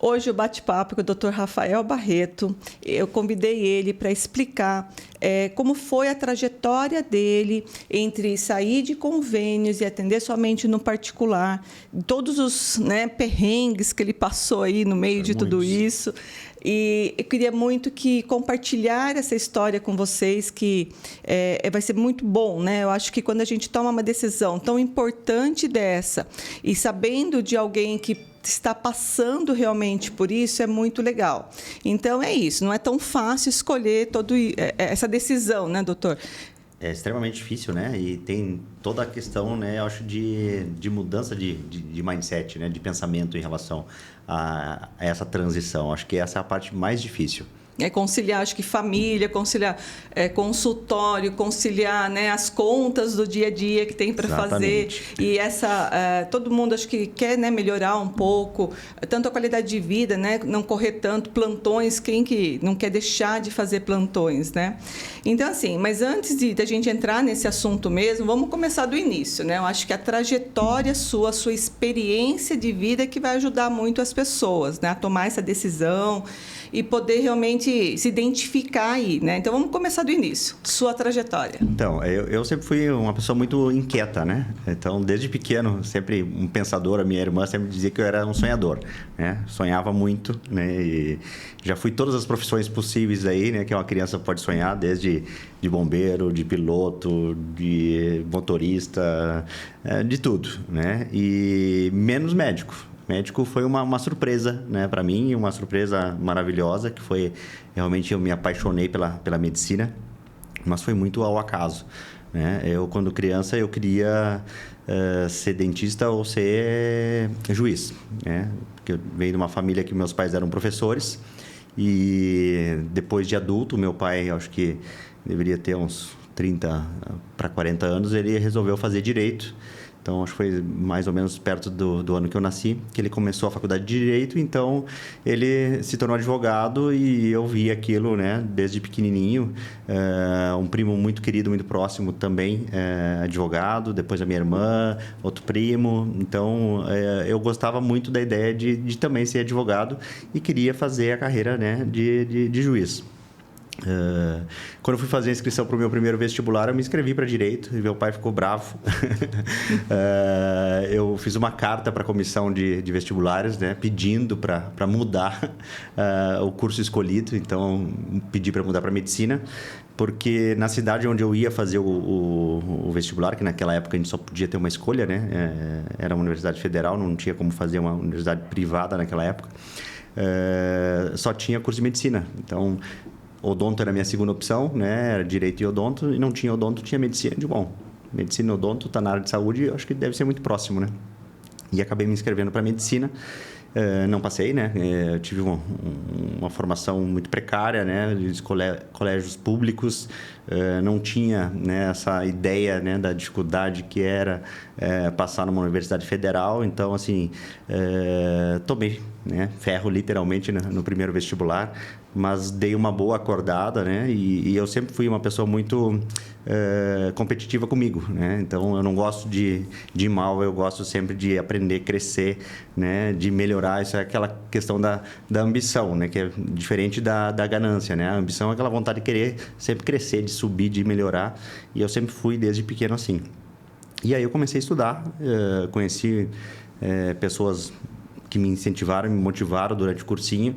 Hoje o bate-papo com o Dr. Rafael Barreto, eu convidei ele para explicar como foi a trajetória dele entre sair de convênios e atender somente no particular, todos os perrengues que ele passou aí no meio de tudo isso. E eu queria muito compartilhar essa história com vocês, que vai ser muito bom, né? Eu acho que quando a gente toma uma decisão tão importante dessa, e sabendo de alguém que está passando realmente por isso, é muito legal. Então, é isso. Não é tão fácil escolher essa decisão, né, doutor? É extremamente difícil, né? E tem toda a questão, né? Eu acho de mudança de mindset, né? De pensamento em relação a essa transição. Acho que essa é a parte mais difícil. Conciliar, acho que família, conciliar consultório, conciliar, né, as contas do dia a dia que tem para fazer. E todo mundo acho que quer, né, melhorar um pouco, tanto a qualidade de vida, né, não correr tanto, plantões, quem que não quer deixar de fazer plantões, né? Então, assim, mas antes da gente entrar nesse assunto mesmo, vamos começar do início, né? Eu acho que a trajetória sua, a sua experiência de vida é que vai ajudar muito as pessoas, né, a tomar essa decisão e poder realmente se identificar aí, né? Então, vamos começar do início, sua trajetória. Então, eu sempre fui uma pessoa muito inquieta, né? Então, desde pequeno, sempre um pensador, a minha irmã sempre dizia que eu era um sonhador, né? Sonhava muito, né? E já fui todas as profissões possíveis aí, né? Que uma criança pode sonhar, desde de bombeiro, de piloto, de motorista, de tudo, né? E menos médico. Médico foi uma surpresa, né, para mim, uma surpresa maravilhosa, que foi realmente eu me apaixonei pela medicina, mas foi muito ao acaso, né? Eu, quando criança, eu queria ser dentista ou ser juiz, né? Porque eu venho de uma família que meus pais eram professores e depois de adulto, meu pai, acho que deveria ter uns 30 para 40 anos, ele resolveu fazer direito. Então, acho que foi mais ou menos perto do ano que eu nasci, que ele começou a faculdade de Direito. Então, ele se tornou advogado e eu vi aquilo, né, desde pequenininho. Um primo muito querido, muito próximo também, advogado. Depois a minha irmã, outro primo. Então, eu gostava muito da ideia de também ser advogado e queria fazer a carreira, né, de juiz. Quando eu fui fazer a inscrição para o meu primeiro vestibular, eu me inscrevi para Direito e meu pai ficou bravo. Eu fiz uma carta para a comissão de vestibulares, né, pedindo para mudar o curso escolhido. Então, pedi para mudar para Medicina, porque na cidade onde eu ia fazer o vestibular, que naquela época a gente só podia ter uma escolha, né, era uma universidade federal, não tinha como fazer uma universidade privada naquela época, só tinha curso de Medicina. Então, odonto era a minha segunda opção, né? Era Direito e Odonto, e não tinha odonto, tinha Medicina. Bom, Medicina e Odonto está na área de saúde, acho que deve ser muito próximo, né? E acabei me inscrevendo para Medicina. Não passei, né? Eu tive uma formação muito precária, né? De colégios públicos. Não tinha, né, essa ideia, né, da dificuldade que era passar numa universidade federal. Então, assim, tomei, né, ferro literalmente no primeiro vestibular, mas dei uma boa acordada, né? E eu sempre fui uma pessoa muito competitiva comigo, né? Então, eu não gosto de ir mal, eu gosto sempre de aprender, crescer, né? De melhorar. Isso é aquela questão da ambição, né? Que é diferente da ganância, né? A ambição é aquela vontade de querer sempre crescer, de subir, de melhorar. E eu sempre fui desde pequeno assim. E aí eu comecei a estudar, conheci pessoas que me incentivaram, me motivaram durante o cursinho.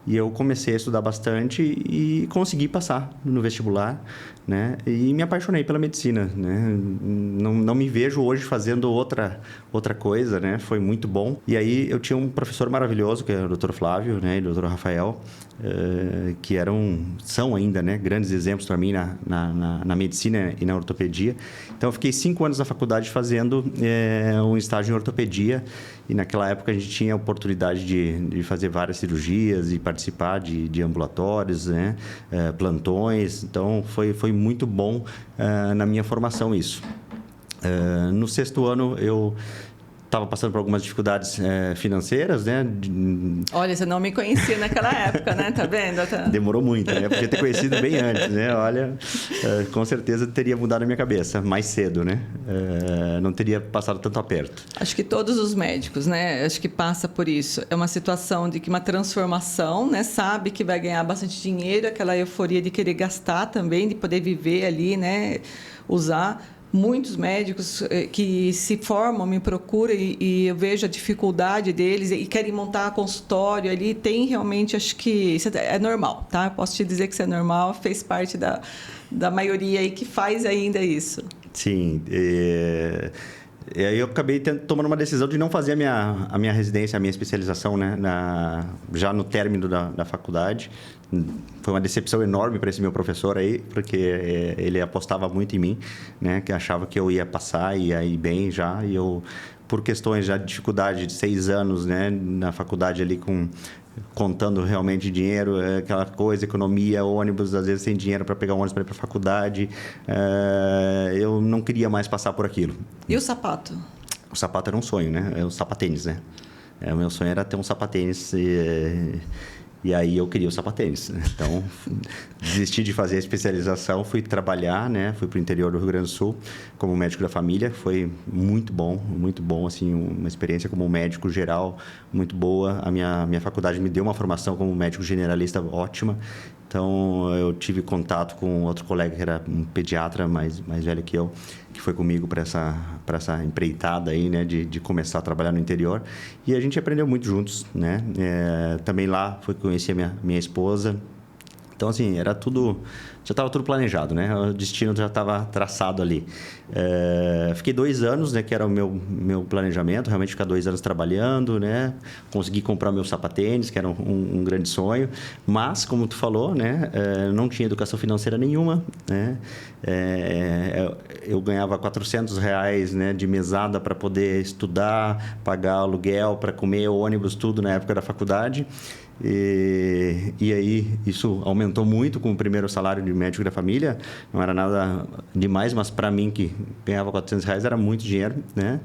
E eu comecei a estudar bastante e consegui passar no vestibular, né? E me apaixonei pela medicina, né? Não me vejo hoje fazendo outra coisa, né? Foi muito bom. E aí eu tinha um professor maravilhoso, que é o Dr. Flávio, né? E o Dr. Rafael, que são ainda, né, grandes exemplos para mim na medicina e na ortopedia. Então, eu fiquei 5 anos na faculdade fazendo um estágio em ortopedia. E naquela época a gente tinha a oportunidade de fazer várias cirurgias e participar de ambulatórios, né, plantões. Então, foi muito bom na minha formação isso. No 6º ano, eu estava passando por algumas dificuldades financeiras, né? Olha, você não me conhecia naquela época, né? Tá vendo? Demorou muito, né? Eu podia ter conhecido bem antes, né? Olha, com certeza teria mudado a minha cabeça mais cedo, né? Não teria passado tanto aperto. Acho que todos os médicos, né? Acho que passa por isso. É uma situação de que uma transformação, né? Sabe que vai ganhar bastante dinheiro, aquela euforia de querer gastar também, de poder viver ali, né? Usar. Muitos médicos que se formam me procuram e eu vejo a dificuldade deles e querem montar consultório ali. Tem realmente, acho que isso é normal, tá? Posso te dizer que isso é normal, fez parte da maioria aí que faz ainda isso. Sim, e aí eu acabei tomando uma decisão de não fazer a minha residência, a minha especialização, né, já no término da faculdade. Foi uma decepção enorme para esse meu professor aí, porque ele apostava muito em mim, né, que achava que eu ia passar e ia ir bem já. E eu, por questões já de dificuldade de 6 anos, né, na faculdade ali contando realmente dinheiro, aquela coisa, economia, ônibus, às vezes sem dinheiro para pegar um ônibus para ir para a faculdade. Eu não queria mais passar por aquilo. E o sapato? O sapato era um sonho, né? É o sapatênis, né? O meu sonho era ter um sapatênis e aí eu queria o sapatênis. Então, desisti de fazer a especialização, fui trabalhar, né? Fui para o interior do Rio Grande do Sul como médico da família. Foi muito bom, assim, uma experiência como médico geral muito boa. A minha faculdade me deu uma formação como médico generalista ótima. Então, eu tive contato com outro colega que era um pediatra mais velho que eu, que foi comigo para essa empreitada aí, né, de começar a trabalhar no interior. E a gente aprendeu muito juntos, né? Também lá fui conhecer a minha esposa. Então, assim, era tudo... Já estava tudo planejado, né? O destino já estava traçado ali. Fiquei 2 anos, né? Que era o meu planejamento. Realmente ficar 2 anos trabalhando, né? Consegui comprar o meu sapatênis, que era um grande sonho. Mas, como tu falou, né? Não tinha educação financeira nenhuma, né? Eu ganhava R$400, né? De mesada para poder estudar, pagar aluguel, para comer, ônibus, tudo na época da faculdade. E aí isso aumentou muito com o primeiro salário de médico da família. Não era nada demais, mas para mim que ganhava R$400 era muito dinheiro, né?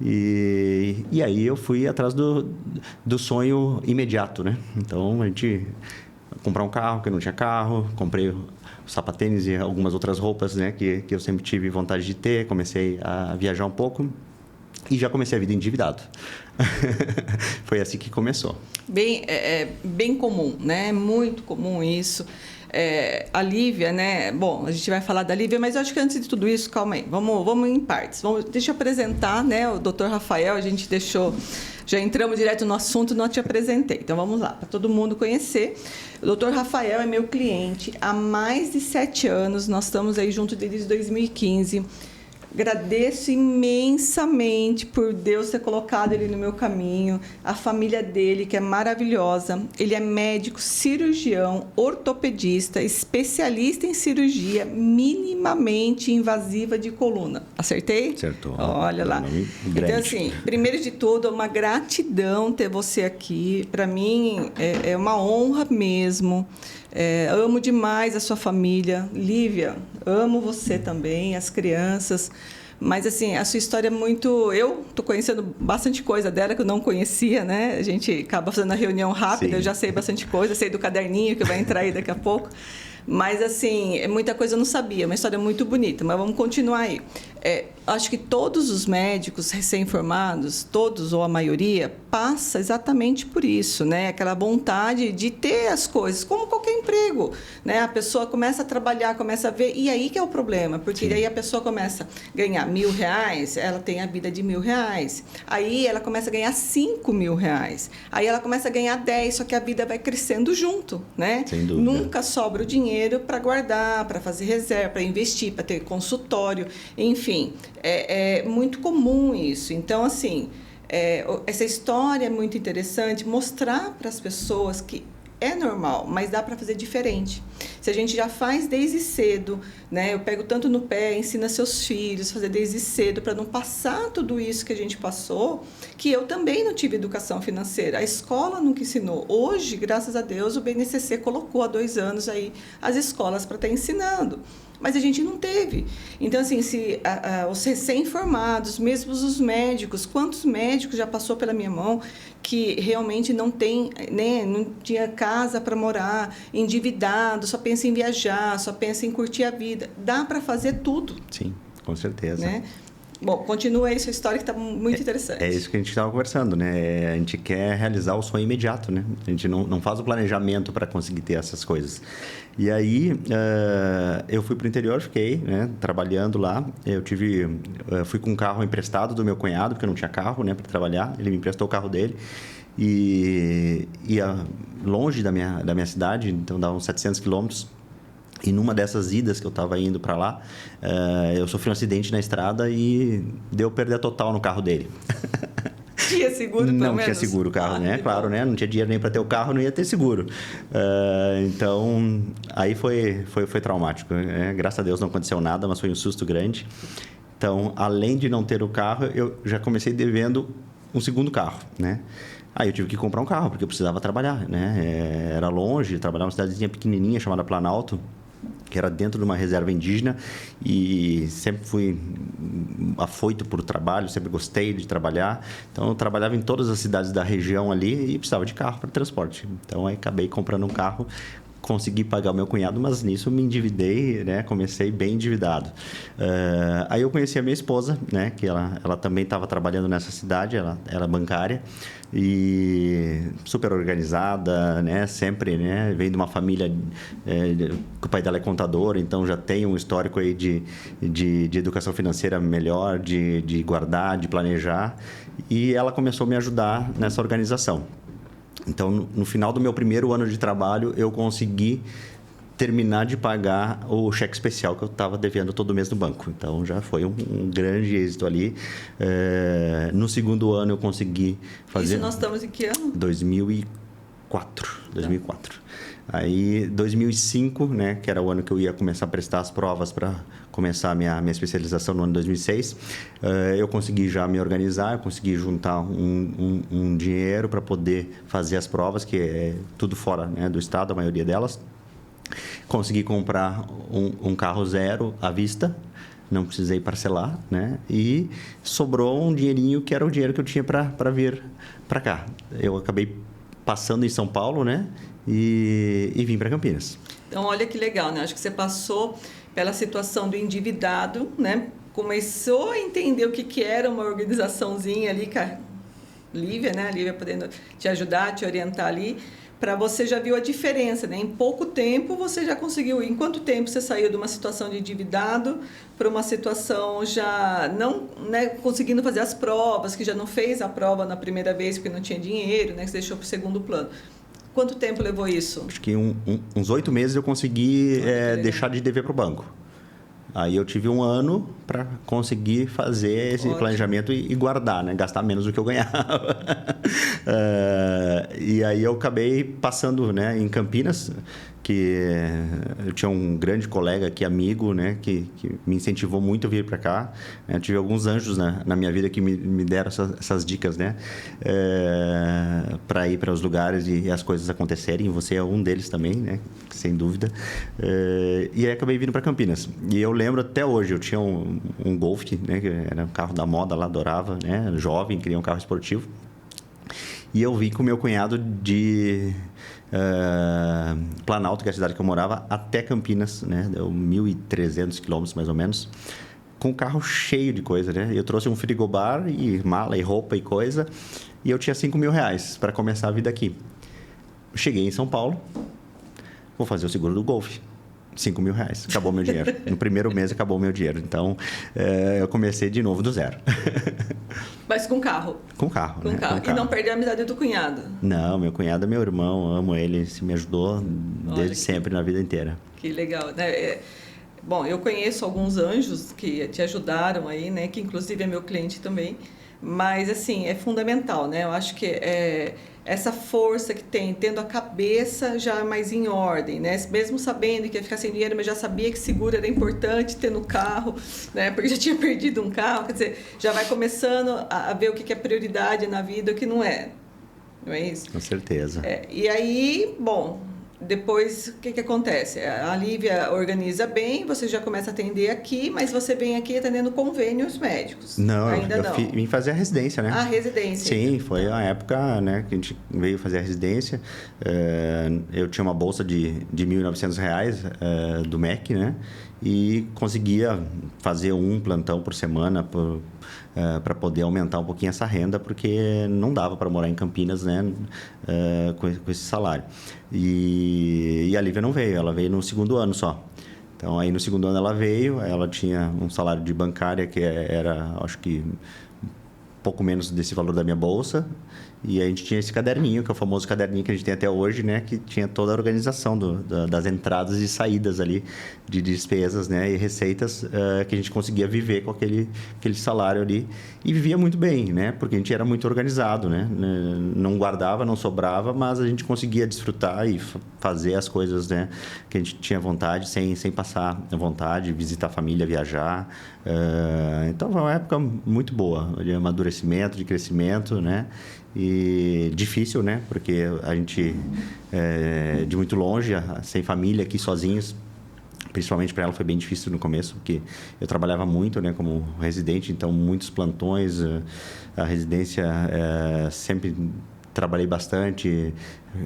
E aí eu fui atrás do sonho imediato, né? Então a gente comprar um carro, que eu não tinha carro, comprei o sapatênis e algumas outras roupas, né? Que eu sempre tive vontade de ter. Comecei a viajar um pouco. E já comecei a vida endividado. Foi assim que começou. Bem comum, né? Muito comum isso. A Lívia, né? Bom, a gente vai falar da Lívia, mas eu acho que antes de tudo isso, calma aí, vamos em partes. Deixa eu apresentar, né? O Dr. Rafael, a gente já entramos direto no assunto, não te apresentei. Então vamos lá, para todo mundo conhecer. O Dr. Rafael é meu cliente há mais de 7 anos, nós estamos aí juntos desde 2015. Agradeço imensamente por Deus ter colocado ele no meu caminho, a família dele, que é maravilhosa. Ele é médico, cirurgião, ortopedista, especialista em cirurgia minimamente invasiva de coluna. Acertei? Acertou. Olha lá. Então, assim, primeiro de tudo, uma gratidão ter você aqui. Para mim, é uma honra mesmo. Amo demais a sua família. Lívia, amo você também, as crianças. Mas, assim, a sua história é muito... Eu estou conhecendo bastante coisa dela que eu não conhecia, né? A gente acaba fazendo a reunião rápida, Sim. Eu já sei bastante coisa, sei do caderninho que vai entrar aí daqui a pouco. Mas, assim, muita coisa eu não sabia, uma história muito bonita, mas vamos continuar aí. Acho que todos os médicos recém-formados, todos ou a maioria, passa exatamente por isso, né? Aquela vontade de ter as coisas, como qualquer emprego, né? A pessoa começa a trabalhar, começa a ver, e aí que é o problema, porque Sim. Daí a pessoa começa a ganhar R$1.000, ela tem a vida de R$1.000, aí ela começa a ganhar R$5.000, aí ela começa a ganhar 10, só que a vida vai crescendo junto, né? Sem dúvida. Nunca sobra o dinheiro para guardar, para fazer reserva, para investir, para ter consultório, enfim, é muito comum isso. Então, assim, essa história é muito interessante, mostrar para as pessoas que É normal, mas dá para fazer diferente. Se a gente já faz desde cedo, né? Eu pego tanto no pé, ensina seus filhos a fazer desde cedo para não passar tudo isso que a gente passou, que eu também não tive educação financeira. A escola nunca ensinou. Hoje, graças a Deus, o BNCC colocou há 2 anos aí as escolas para estar ensinando. Mas a gente não teve. Então, assim, se os recém-formados, mesmo os médicos, quantos médicos já passou pela minha mão que realmente não tem, né, não tinha casa para morar, endividado, só pensa em viajar, só pensa em curtir a vida. Dá para fazer tudo. Sim, com certeza. Né? Bom, continua aí sua história que está muito interessante. É isso que a gente estava conversando, né? A gente quer realizar o sonho imediato, né? A gente não faz o planejamento para conseguir ter essas coisas. E aí, eu fui para o interior, fiquei, né, trabalhando lá. Fui com um carro emprestado do meu cunhado, porque eu não tinha carro, né, para trabalhar. Ele me emprestou o carro dele. E ia longe da minha cidade, então dava uns 700 quilômetros. E numa dessas idas que eu estava indo para lá, eu sofri um acidente na estrada e deu perda total no carro dele. Tinha seguro, pelo menos? Não tinha seguro o carro, né? Claro, né? Não tinha dinheiro nem para ter o carro, não ia ter seguro. Então, aí foi traumático. Né? Graças a Deus não aconteceu nada, mas foi um susto grande. Então, além de não ter o carro, eu já comecei devendo um segundo carro, né? Aí eu tive que comprar um carro, porque eu precisava trabalhar, né? Era longe, trabalhava numa cidadezinha pequenininha chamada Planalto, que era dentro de uma reserva indígena, e sempre fui afoito por trabalho, sempre gostei de trabalhar. Então, eu trabalhava em todas as cidades da região ali e precisava de carro para transporte. Então, aí acabei comprando um carro, consegui pagar o meu cunhado, mas nisso me endividei, né? Comecei bem endividado. Aí eu conheci a minha esposa, né? Que ela também estava trabalhando nessa cidade, ela era bancária e super organizada, né? Sempre, né? Vem de uma família que o pai dela é contador, então já tem um histórico aí de educação financeira melhor, de guardar, de planejar, e ela começou a me ajudar nessa organização. Então, no final do meu primeiro ano de trabalho, eu consegui terminar de pagar o cheque especial que eu estava devendo todo mês no banco. Então, já foi um grande êxito ali. No segundo ano, eu consegui fazer... Isso nós estamos em que ano? 2004. Aí, 2005, né, que era o ano que eu ia começar a prestar as provas para começar a minha especialização no ano de 2006, eu consegui já me organizar, eu consegui juntar um dinheiro para poder fazer as provas, que é tudo fora, né, do estado, a maioria delas. Consegui comprar um carro zero à vista, não precisei parcelar, né? E sobrou um dinheirinho que era o dinheiro que eu tinha para vir para cá. Eu acabei passando em São Paulo, né? E vim para Campinas. Então, olha que legal, né? Acho que você passou pela situação do endividado, né? Começou a entender o que era uma organizaçãozinha ali com a Lívia, né? A Lívia podendo te ajudar, te orientar ali. Para você já viu a diferença, né? Em pouco tempo você já conseguiu. Em quanto tempo você saiu de uma situação de endividado para uma situação já não, né, conseguindo fazer as provas, que já não fez a prova na primeira vez porque não tinha dinheiro, né? Que você deixou para o segundo plano. Quanto tempo levou isso? Acho que uns 8 meses eu consegui deixar de dever para o banco. Aí eu tive 1 ano para conseguir fazer esse planejamento e guardar, né? Gastar menos do que eu ganhava. E aí eu acabei passando, né, em Campinas, que eu tinha um grande colega aqui, amigo, né, que me incentivou muito a vir para cá. Eu tive alguns anjos na minha vida que me deram essas dicas, né, para ir para os lugares e as coisas acontecerem. E você é um deles também, né, sem dúvida. E aí acabei vindo para Campinas. E eu lembro até hoje, eu tinha um Golf, né, que era um carro da moda lá, adorava, né, jovem, queria um carro esportivo. E eu vim com o meu cunhado de Planalto, que é a cidade que eu morava, até Campinas, né? Deu 1.300 quilômetros, mais ou menos, com o carro cheio de coisa, né? Eu trouxe um frigobar e mala e roupa e coisa, e eu tinha R$5.000 para começar a vida aqui. Cheguei em São Paulo, vou fazer o seguro do Golf. R$5.000. Acabou meu dinheiro. No primeiro mês acabou o meu dinheiro. Então, eu comecei de novo do zero. Mas com carro? Com carro, com né? carro. Com carro. E não perdeu a amizade do cunhado? Não, meu cunhado é meu irmão, amo ele, se me ajudou desde sempre, na vida inteira. Que legal, né? Bom, eu conheço alguns anjos que te ajudaram aí, né? Que inclusive é meu cliente também. Mas, assim, é fundamental, né? Eu acho que essa força que tem, tendo a cabeça já mais em ordem, né? Mesmo sabendo que ia ficar sem dinheiro, mas já sabia que seguro era importante ter no carro, né? Porque já tinha perdido um carro, quer dizer, já vai começando a ver o que é prioridade na vida e o que não é. Não é isso? Com certeza. E aí, bom, depois o que acontece? A Lívia organiza bem, você já começa a atender aqui, mas você vem aqui atendendo convênios médicos. Não, ainda eu não. Vim fazer a residência, né? A residência. Sim, foi a época, né, que a gente veio fazer a residência. Eu tinha uma bolsa de R$ 1.900 do MEC, né? E conseguia fazer um plantão por semana para poder aumentar um pouquinho essa renda, porque não dava para morar em Campinas, né, com esse salário. E a Lívia não veio, ela veio no segundo ano só. Então, aí no segundo ano ela veio, ela tinha um salário de bancária que era, acho que, pouco menos desse valor da minha bolsa. E a gente tinha esse caderninho, que é o famoso caderninho que a gente tem até hoje, né? Que tinha toda a organização das entradas e saídas ali de despesas, né? E receitas que a gente conseguia viver com aquele salário ali. E vivia muito bem, né? Porque a gente era muito organizado, né? Não guardava, não sobrava, mas a gente conseguia desfrutar e fazer as coisas, né? Que a gente tinha vontade, sem passar vontade, visitar a família, viajar. Então, foi uma época muito boa, de amadurecimento, de crescimento, né? E difícil, né? Porque a gente de muito longe, sem família, aqui sozinhos. Principalmente para ela foi bem difícil no começo, porque eu trabalhava muito, né, como residente, então muitos plantões, a residência sempre trabalhei bastante,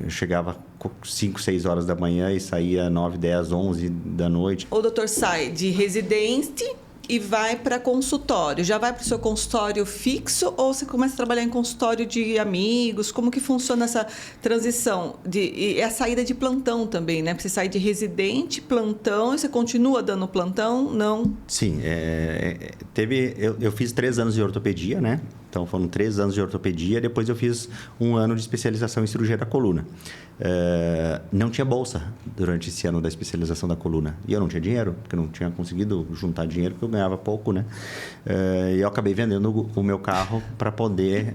eu chegava 5, 6 horas da manhã e saía 9, 10, 11 da noite. O doutor sai de residente e vai para consultório. Já vai para o seu consultório fixo ou você começa a trabalhar em consultório de amigos? Como que funciona essa transição? E a saída de plantão também, né? Porque você sai de residente, plantão, e você continua dando plantão? Não? Sim. Eu fiz 3 anos de ortopedia, né? Então, foram 3 anos de ortopedia. Depois, eu fiz 1 ano de especialização em cirurgia da coluna. Não tinha bolsa durante esse ano da especialização da coluna. E eu não tinha dinheiro, porque eu não tinha conseguido juntar dinheiro, porque eu ganhava pouco, né? E eu acabei vendendo o meu carro para poder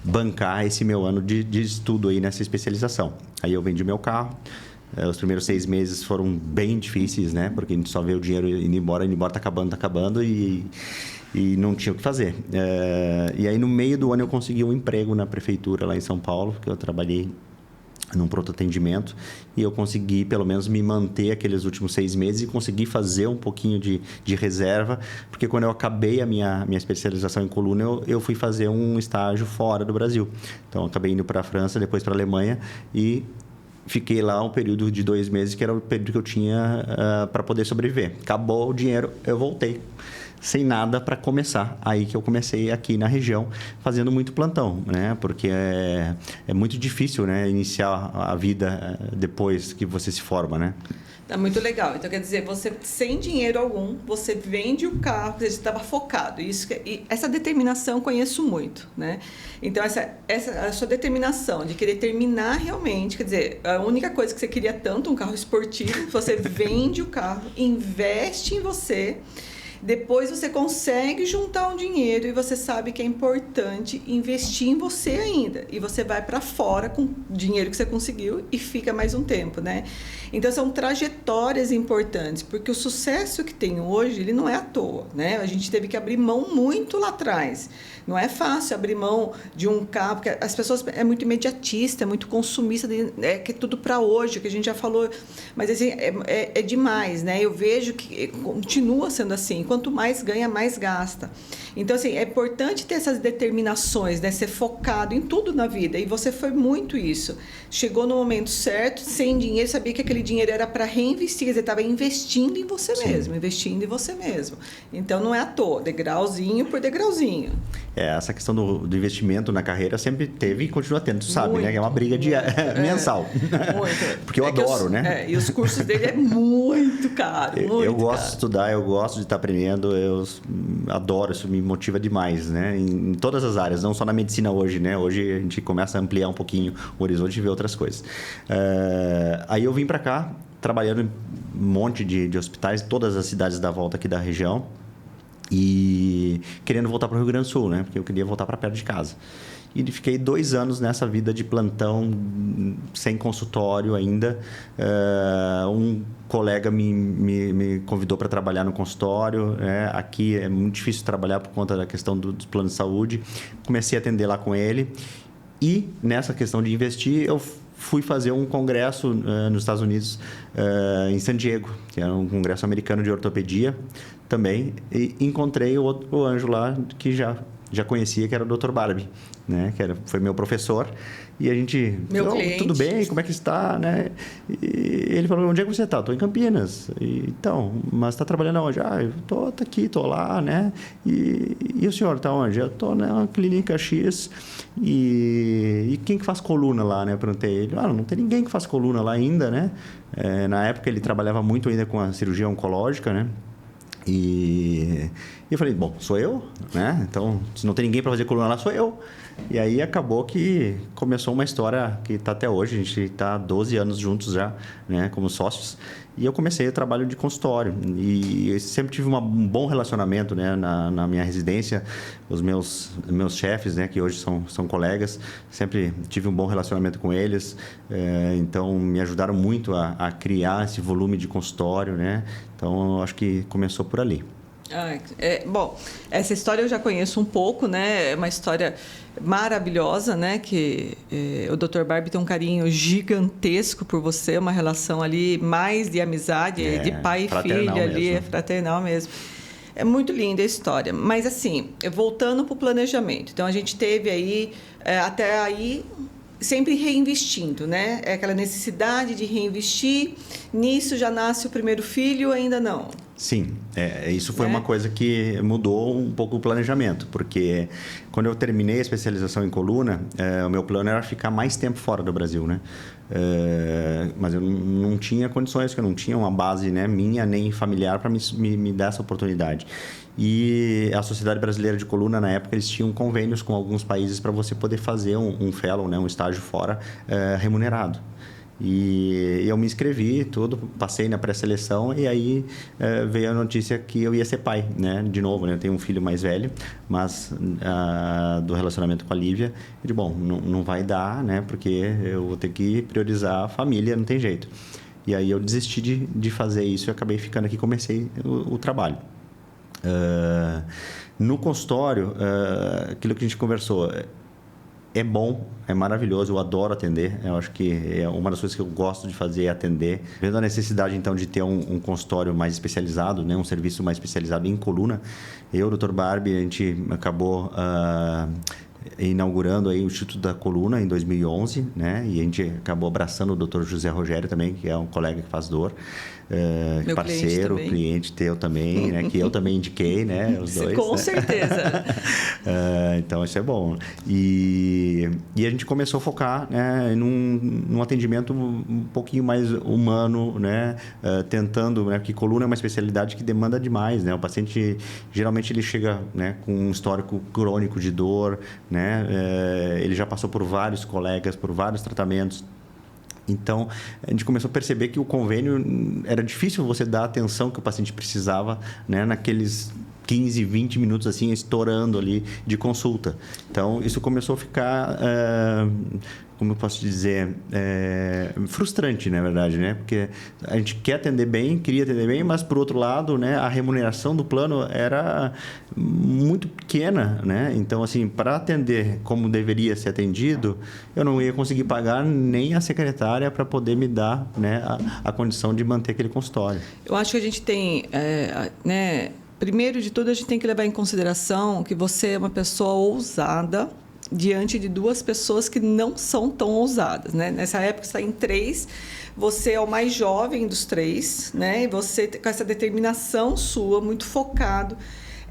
bancar esse meu ano de estudo aí nessa especialização. Aí, eu vendi meu carro. Os primeiros 6 meses foram bem difíceis, né? Porque a gente só vê o dinheiro indo embora, tá acabando e não tinha o que fazer. E aí, no meio do ano, eu consegui um emprego na prefeitura lá em São Paulo, porque eu trabalhei num pronto atendimento e eu consegui, pelo menos, me manter aqueles últimos 6 meses e consegui fazer um pouquinho de reserva, porque quando eu acabei a minha especialização em coluna, eu fui fazer um estágio fora do Brasil. Então, eu acabei indo para a França, depois para a Alemanha e fiquei lá um período de 2 meses, que era o período que eu tinha para poder sobreviver. Acabou o dinheiro, eu voltei sem nada para começar. Aí que eu comecei aqui na região, fazendo muito plantão, né? Porque é muito difícil, né? Iniciar a vida depois que você se forma, né? Tá muito legal. Então, quer dizer, você sem dinheiro algum, você vende o carro, você estava focado. E essa determinação eu conheço muito, né? Então, a sua determinação de querer terminar realmente, quer dizer, a única coisa que você queria tanto, um carro esportivo, você vende o carro, investe em você. Depois você consegue juntar um dinheiro e você sabe que é importante investir em você ainda. E você vai para fora com o dinheiro que você conseguiu e fica mais um tempo, né? Então, são trajetórias importantes, porque o sucesso que tem hoje, ele não é à toa, né? A gente teve que abrir mão muito lá atrás. Não é fácil abrir mão de um carro, porque as pessoas é muito imediatista, é muito consumista, que é tudo para hoje, que a gente já falou, mas assim, é demais, né? Eu vejo que continua sendo assim, quanto mais ganha, mais gasta. Então, assim, é importante ter essas determinações, né? Ser focado em tudo na vida, e você foi muito isso. Chegou no momento certo, sem dinheiro, sabia que aquele dinheiro era para reinvestir, quer dizer, estava investindo em você mesmo, investindo em você mesmo. Então, não é à toa, degrauzinho por degrauzinho. Essa questão do investimento na carreira sempre teve e continua tendo, tu sabe, muito, né? É uma briga mensal. Muito. Porque eu adoro, né? E os cursos dele é muito caro, eu gosto de estudar, eu gosto de estar aprendendo, eu adoro, isso me motiva demais, né? Em todas as áreas, não só na medicina hoje, né? Hoje a gente começa a ampliar um pouquinho o horizonte e ver outras coisas. Aí eu vim para cá, trabalhando em um monte de hospitais, todas as cidades da volta aqui da região. e querendo voltar para o Rio Grande do Sul, né? Porque eu queria voltar para perto de casa. E fiquei 2 anos nessa vida de plantão, sem consultório ainda. Um colega me convidou para trabalhar no consultório. Aqui é muito difícil trabalhar por conta da questão dos planos de saúde. Comecei a atender lá com ele. E nessa questão de investir, eu fui fazer um congresso nos Estados Unidos, em San Diego, que era um congresso americano de ortopedia também. E encontrei outro anjo lá que já conhecia, que era o Dr. Barbie, né? Foi meu professor. E a gente... tudo bem? Como é que está? Né? E ele falou, onde é que você está? Estou em Campinas. Então, mas está trabalhando onde? Eu estou aqui, estou lá, né? E o senhor está onde? Eu estou na clínica X. E quem que faz coluna lá, né? Eu perguntei ele. Não tem ninguém que faz coluna lá ainda, né? Na época, ele trabalhava muito ainda com a cirurgia oncológica, né? E eu falei, bom, sou eu, né? Então, se não tem ninguém para fazer coluna lá, sou eu. E aí acabou que começou uma história que está até hoje. A gente está há 12 anos juntos já, né? Como sócios. E eu comecei o trabalho de consultório. E eu sempre tive um bom relacionamento, né? Na minha residência. Os meus chefes, né? Que hoje são colegas. Sempre tive um bom relacionamento com eles. Então, me ajudaram muito a criar esse volume de consultório, né? Então, eu acho que começou por ali. Bom, essa história eu já conheço um pouco, né? É uma história maravilhosa, né? Que o Dr. Barbie tem um carinho gigantesco por você, uma relação ali mais de amizade, de pai e filho ali, é fraternal mesmo. É muito linda a história. Mas, assim, voltando para o planejamento. Então, a gente teve aí, até aí, sempre reinvestindo, né? É aquela necessidade de reinvestir. Nisso já nasce o primeiro filho, ainda não? Sim, isso foi uma coisa que mudou um pouco o planejamento, porque quando eu terminei a especialização em coluna, o meu plano era ficar mais tempo fora do Brasil, né? Mas eu não tinha condições, porque eu não tinha uma base, né, minha nem familiar para me dar essa oportunidade. E a Sociedade Brasileira de Coluna, na época, eles tinham convênios com alguns países para você poder fazer um fellow, né, um estágio fora, remunerado. E eu me inscrevi, tudo, passei na pré-seleção e aí veio a notícia que eu ia ser pai, né? De novo, né? Eu tenho um filho mais velho, mas do relacionamento com a Lívia, eu disse, bom, não vai dar, né? Porque eu vou ter que priorizar a família, não tem jeito. E aí eu desisti de fazer isso e acabei ficando aqui e comecei o trabalho. No consultório, aquilo que a gente conversou... É bom, é maravilhoso, eu adoro atender. Eu acho que é uma das coisas que eu gosto de fazer é atender. Vendo a necessidade, então, de ter um consultório mais especializado, né? Um serviço mais especializado em coluna. Eu, Dr. Barbie, a gente acabou inaugurando aí o Instituto da Coluna em 2011, né? E a gente acabou abraçando o Dr. José Rogério também, que é um colega que faz dor. Meu parceiro, cliente teu também, né? Que eu também indiquei, né? Os dois. Com certeza. Então, isso é bom. E a gente começou a focar, né, num atendimento um pouquinho mais humano, né? Tentando, né? Porque coluna é uma especialidade que demanda demais, né? O paciente, geralmente, ele chega, né, com um histórico crônico de dor, né? Ele já passou por vários colegas, por vários tratamentos. Então, a gente começou a perceber que o convênio era difícil você dar a atenção que o paciente precisava, né, naqueles 15, 20 minutos assim, estourando ali de consulta. Então, isso começou a ficar, como eu posso dizer, frustrante, na verdade, né? Porque a gente quer atender bem, queria atender bem, mas, por outro lado, né, a remuneração do plano era muito pequena, né? Então, assim, para atender como deveria ser atendido, eu não ia conseguir pagar nem a secretária para poder me dar, né, a condição de manter aquele consultório. Eu acho que a gente tem, né... Primeiro de tudo, a gente tem que levar em consideração que você é uma pessoa ousada diante de duas pessoas que não são tão ousadas, né? Nessa época, você está em 3, você é o mais jovem dos 3, né? E você, com essa determinação sua, muito focado,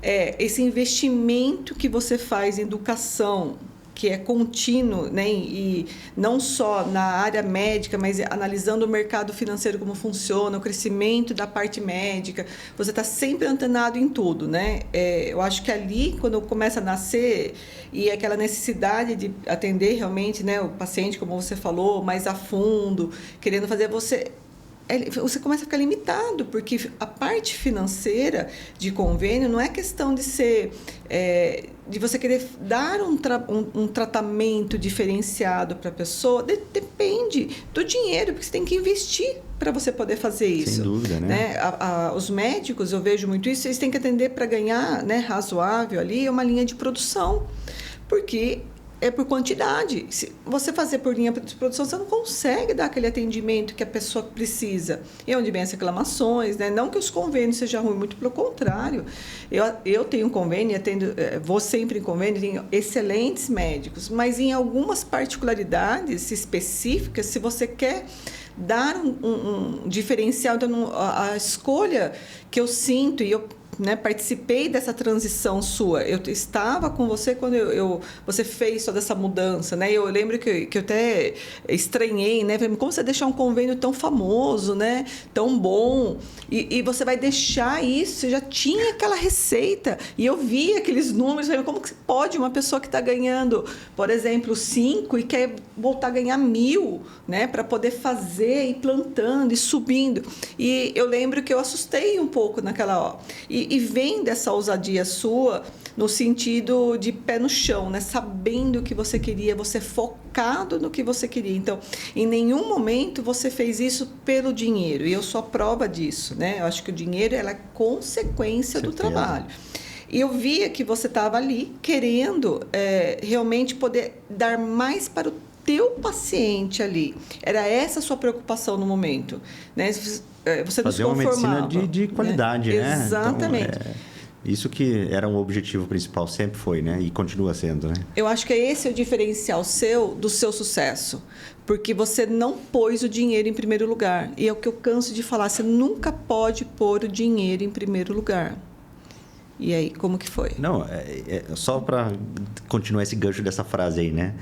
esse investimento que você faz em educação, que é contínuo, né? E não só na área médica, mas analisando o mercado financeiro, como funciona, o crescimento da parte médica. Você está sempre antenado em tudo, né? Eu acho que ali, quando começa a nascer, e aquela necessidade de atender realmente, né, o paciente, como você falou, mais a fundo, querendo fazer você... você começa a ficar limitado, porque a parte financeira de convênio não é questão de ser... de você querer dar um tratamento diferenciado para a pessoa, depende do dinheiro, porque você tem que investir para você poder fazer isso. Sem dúvida, né? Os médicos, eu vejo muito isso, eles têm que atender para ganhar, né, razoável ali, uma linha de produção, porque é por quantidade. Se você fazer por linha de produção, você não consegue dar aquele atendimento que a pessoa precisa. E é onde vem as reclamações, né? Não que os convênios sejam ruins, muito pelo contrário. Eu tenho um convênio, vou sempre em convênio, tenho excelentes médicos, mas em algumas particularidades específicas, se você quer dar um diferencial, então, a escolha que eu sinto, e eu, né, participei dessa transição sua. Eu estava com você quando você fez toda essa mudança, né? Eu lembro que eu até estranhei, né? Como você deixar um convênio tão famoso, né? Tão bom, e você vai deixar isso? Você já tinha aquela receita, e eu vi aqueles números, como que pode uma pessoa que está ganhando, por exemplo, 5 e quer voltar a ganhar 1.000, né? Para poder fazer, ir plantando e subindo. E eu lembro que eu assustei um pouco naquela hora. E vem dessa ousadia sua no sentido de pé no chão, né? Sabendo o que você queria, você focado no que você queria. Então, em nenhum momento você fez isso pelo dinheiro. E eu sou a prova disso, né? Eu acho que o dinheiro é consequência do trabalho. E eu via que você estava ali querendo realmente poder dar mais para o teu paciente ali. Era essa a sua preocupação no momento, né? Você fazer uma medicina de qualidade, né? Exatamente. Então, isso que era um objetivo principal, sempre foi, né? E continua sendo, né? Eu acho que esse é o diferencial do seu sucesso, porque você não pôs o dinheiro em primeiro lugar. E é o que eu canso de falar, você nunca pode pôr o dinheiro em primeiro lugar. E aí, como que foi? Não, só para continuar esse gancho dessa frase aí, né?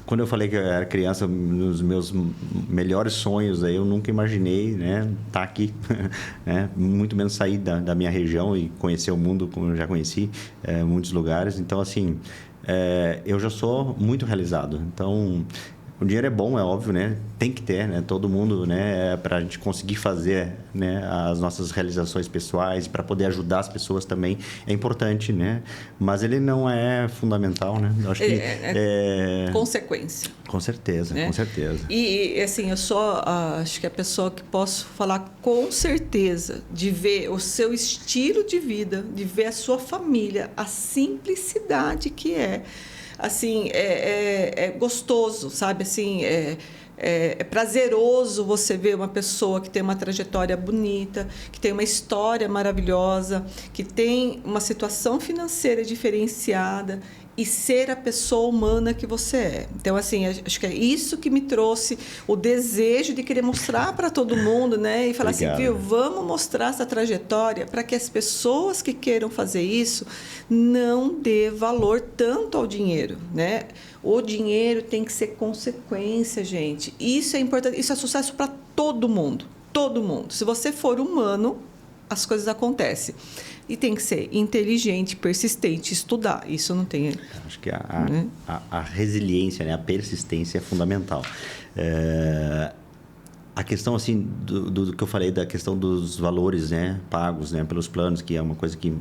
Quando eu falei que eu era criança, nos meus melhores sonhos, aí eu nunca imaginei, né, estar aqui, né? Muito menos sair da minha região e conhecer o mundo como eu já conheci, muitos lugares. Então, assim, eu já sou muito realizado. Então, o dinheiro é bom, é óbvio, né? Tem que ter, né? Todo mundo, né? Para a gente conseguir fazer, né, as nossas realizações pessoais, para poder ajudar as pessoas também, é importante, né? Mas ele não é fundamental, né? Eu acho que consequência. Com certeza, né? Com certeza. E assim, eu só acho que a pessoa que posso falar com certeza de ver o seu estilo de vida, de ver a sua família, a simplicidade que é. Assim, é gostoso, sabe? Assim, é prazeroso você ver uma pessoa que tem uma trajetória bonita, que tem uma história maravilhosa, que tem uma situação financeira diferenciada e ser a pessoa humana que você é. Então, assim, acho que é isso que me trouxe o desejo de querer mostrar para todo mundo, né? E falar Obrigado. Assim, viu, vamos mostrar essa trajetória para que as pessoas que queiram fazer isso não dê valor tanto ao dinheiro, né? O dinheiro tem que ser consequência, gente. Isso é importante, isso é sucesso para todo mundo, todo mundo. Se você for humano, as coisas acontecem. E tem que ser inteligente, persistente, estudar. Isso não tem... Acho que a resiliência, né? A persistência é fundamental. A questão, assim, do que eu falei, da questão dos valores, né, pagos, né, pelos planos, que é uma coisa que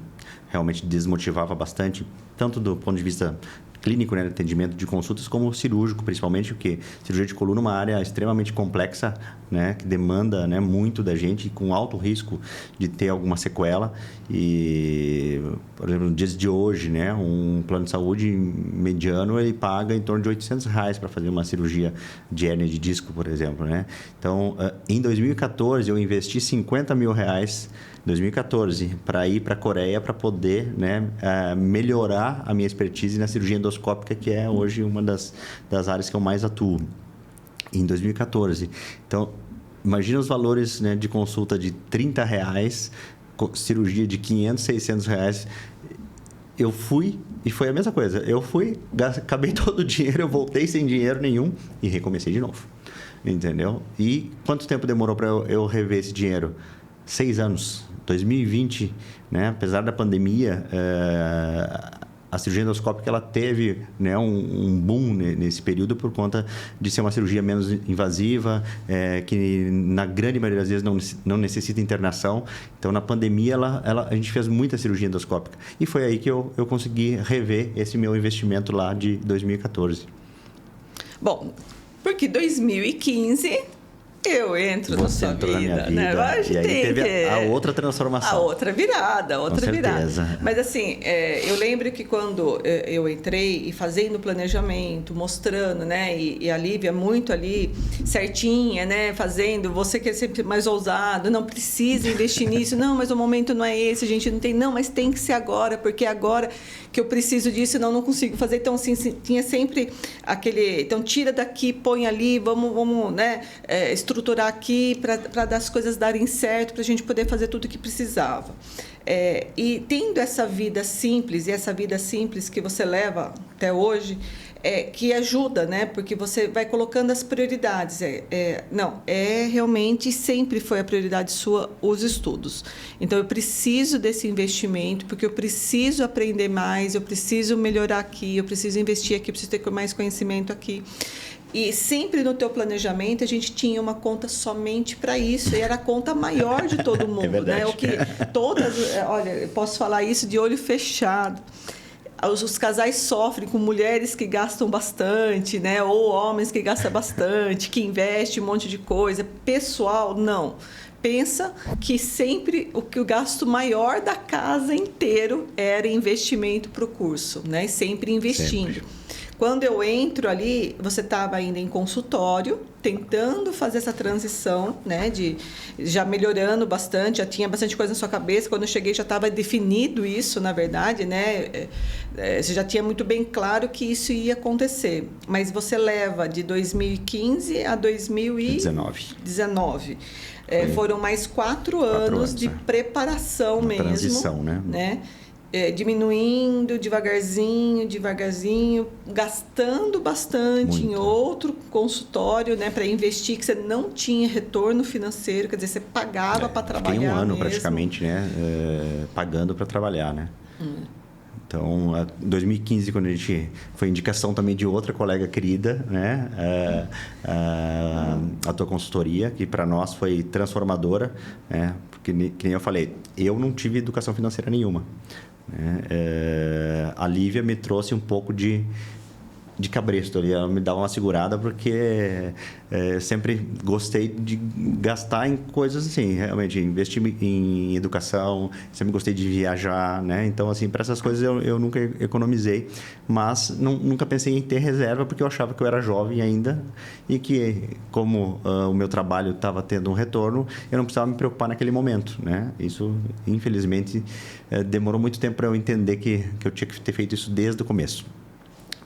realmente desmotivava bastante, tanto do ponto de vista clínico, né, atendimento de consultas, como cirúrgico, principalmente, porque cirurgia de coluna é uma área extremamente complexa, né, que demanda, né, muito da gente, com alto risco de ter alguma sequela. E, por exemplo, nos dias de hoje, né, um plano de saúde mediano, ele paga em torno de R$800 para fazer uma cirurgia de hérnia de disco, por exemplo, né? Então, em 2014, eu investi R$50 mil em 2014 para ir para a Coreia para poder, né, melhorar a minha expertise na cirurgia endoscópica, que é hoje uma das áreas que eu mais atuo. Em 2014. Então, imagina os valores, né, de consulta de R$30, cirurgia de R$500, R$600. Eu fui e foi a mesma coisa. Eu fui, acabei todo o dinheiro, eu voltei sem dinheiro nenhum e recomecei de novo. Entendeu? E quanto tempo demorou para eu rever esse dinheiro? 6 anos. 2020, né, apesar da pandemia, A cirurgia endoscópica ela teve, né, um boom nesse período por conta de ser uma cirurgia menos invasiva, que na grande maioria das vezes não necessita internação. Então, na pandemia, a gente fez muita cirurgia endoscópica. E foi aí que eu consegui rever esse meu investimento lá de 2014. Bom, porque 2015... eu entro na sua vida, na minha vida, né? E aí teve a outra transformação. A outra virada, Com certeza. Mas assim, eu lembro que quando eu entrei e fazendo o planejamento, mostrando, né? E a Lívia muito ali, certinha, né? Fazendo, você que é sempre mais ousado, não precisa investir nisso, não, mas o momento não é esse, a gente não tem, não, mas tem que ser agora, porque é agora que eu preciso disso, senão não consigo fazer. Então, assim, tinha sempre aquele, então tira daqui, põe ali, vamos né? Estruturar aqui para as coisas darem certo, para a gente poder fazer tudo o que precisava. E tendo essa vida simples, e essa vida simples que você leva até hoje, que ajuda, né? Porque você vai colocando as prioridades. Realmente sempre foi a prioridade sua os estudos. Então, eu preciso desse investimento, porque eu preciso aprender mais, eu preciso melhorar aqui, eu preciso investir aqui, eu preciso ter mais conhecimento aqui. E sempre no teu planejamento a gente tinha uma conta somente para isso, e era a conta maior de todo mundo, verdade. né? O que olha, eu posso falar isso de olho fechado. Os casais sofrem com mulheres que gastam bastante, né? Ou homens que gastam bastante, que investem um monte de coisa. Pessoal, não. Pensa que sempre o gasto maior da casa inteiro era investimento para o curso, né? Sempre investindo. Sempre. Quando eu entro ali, você estava ainda em consultório, tentando fazer essa transição, né, já melhorando bastante, já tinha bastante coisa na sua cabeça. Quando eu cheguei, já estava definido isso, na verdade, né? Você já tinha muito bem claro que isso ia acontecer. Mas você leva de 2015 a 2019. Foram mais 4 anos de preparação mesmo. Transição, né? Diminuindo devagarzinho, gastando bastante em outro consultório, né, para investir, que você não tinha retorno financeiro, quer dizer, você pagava para trabalhar. Fiquei um ano mesmo. praticamente, né, pagando para trabalhar, né? Então, em 2015, quando a gente foi indicação também de outra colega querida, né, a tua consultoria, que para nós foi transformadora, né, porque, que nem eu falei, eu não tive educação financeira nenhuma. A Lívia me trouxe um pouco de cabresto ali, ela me dava uma segurada, porque sempre gostei de gastar em coisas assim, realmente, investir em educação, sempre gostei de viajar, né? Então, assim, para essas coisas eu nunca economizei, mas nunca pensei em ter reserva, porque eu achava que eu era jovem ainda e que, como o meu trabalho estava tendo um retorno, eu não precisava me preocupar naquele momento, né? Isso, infelizmente, demorou muito tempo para eu entender que eu tinha que ter feito isso desde o começo.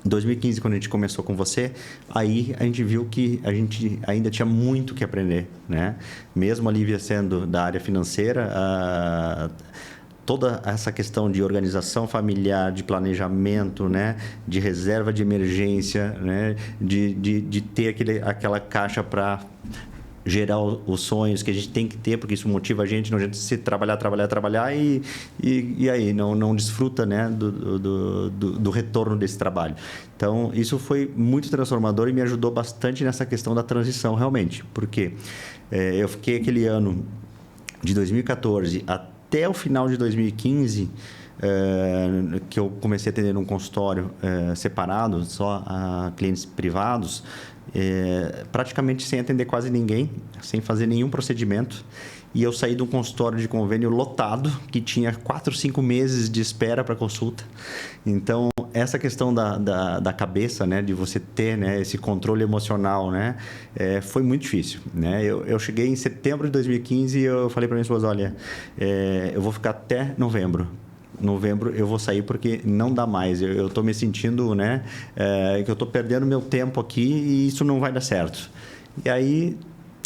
Em 2015, quando a gente começou com você, aí a gente viu que a gente ainda tinha muito que aprender, né? Mesmo a Lívia sendo da área financeira, toda essa questão de organização familiar, de planejamento, né? De reserva de emergência, né? De ter aquela caixa para gerar os sonhos que a gente tem que ter, porque isso motiva a gente, não a gente se trabalhar e aí não desfruta, né, do retorno desse trabalho. Então, isso foi muito transformador e me ajudou bastante nessa questão da transição, realmente, porque eu fiquei aquele ano de 2014 até o final de 2015, que eu comecei a atender num consultório separado, só a clientes privados, praticamente sem atender quase ninguém, sem fazer nenhum procedimento. E eu saí de um consultório de convênio lotado, que tinha 4, 5 meses de espera para consulta. Então, essa questão da cabeça, né, de você ter, né, esse controle emocional, né, foi muito difícil, né? Eu cheguei em setembro de 2015 e eu falei para minha esposa, olha, eu vou ficar até novembro eu vou sair, porque não dá mais. Eu estou me sentindo, né, que eu estou perdendo meu tempo aqui e isso não vai dar certo. E aí...